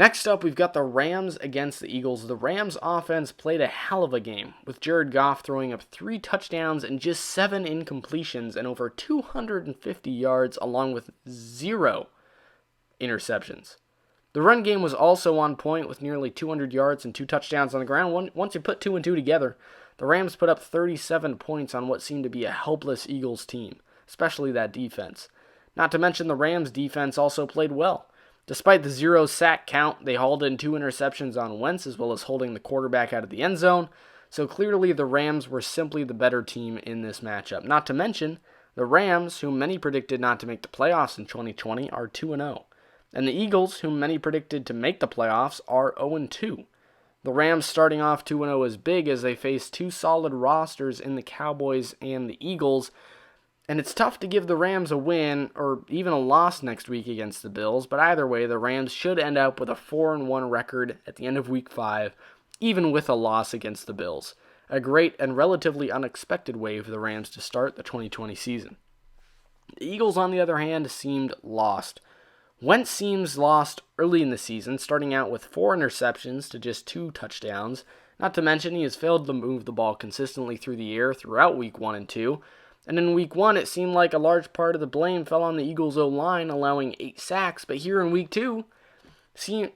Next up, we've got the Rams against the Eagles. The Rams offense played a hell of a game, with Jared Goff throwing up 3 touchdowns and just 7 incompletions and over 250 yards, along with 0 interceptions. The run game was also on point with nearly 200 yards and 2 touchdowns on the ground. Once you put 2 and 2 together, the Rams put up 37 points on what seemed to be a helpless Eagles team, especially that defense. Not to mention the Rams defense also played well. Despite the 0 sack count, they hauled in 2 interceptions on Wentz as well as holding the quarterback out of the end zone, so clearly the Rams were simply the better team in this matchup. Not to mention, the Rams, whom many predicted not to make the playoffs in 2020, are 2-0. And the Eagles, whom many predicted to make the playoffs, are 0-2. The Rams starting off 2-0 is big as they face 2 solid rosters in the Cowboys and the Eagles, and it's tough to give the Rams a win or even a loss next week against the Bills, but either way, the Rams should end up with a 4-1 record at the end of Week 5, even with a loss against the Bills. A great and relatively unexpected way for the Rams to start the 2020 season. The Eagles, on the other hand, seemed lost. Wentz seems lost early in the season, starting out with 4 interceptions to just 2 touchdowns. Not to mention he has failed to move the ball consistently through the air throughout Week 1 and 2. And in Week 1, it seemed like a large part of the blame fell on the Eagles' O-line, allowing 8 sacks. But here in Week 2,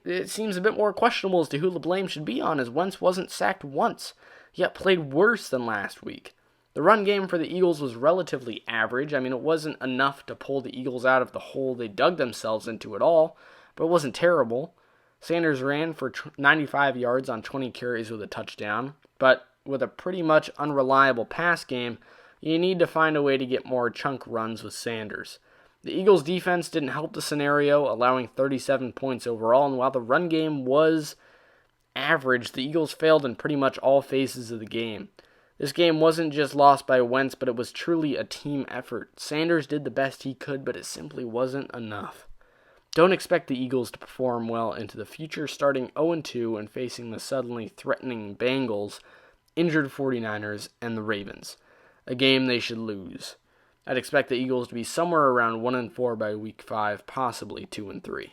it seems a bit more questionable as to who the blame should be on, as Wentz wasn't sacked once, yet played worse than last week. The run game for the Eagles was relatively average. I mean, it wasn't enough to pull the Eagles out of the hole they dug themselves into at all, but it wasn't terrible. Sanders ran for 95 yards on 20 carries with a touchdown, but with a pretty much unreliable pass game, you need to find a way to get more chunk runs with Sanders. The Eagles' defense didn't help the scenario, allowing 37 points overall, and while the run game was average, the Eagles failed in pretty much all phases of the game. This game wasn't just lost by Wentz, but it was truly a team effort. Sanders did the best he could, but it simply wasn't enough. Don't expect the Eagles to perform well into the future, starting 0-2 and facing the suddenly threatening Bengals, injured 49ers, and the Ravens. A game they should lose. I'd expect the Eagles to be somewhere around 1-4 by Week 5, possibly 2-3.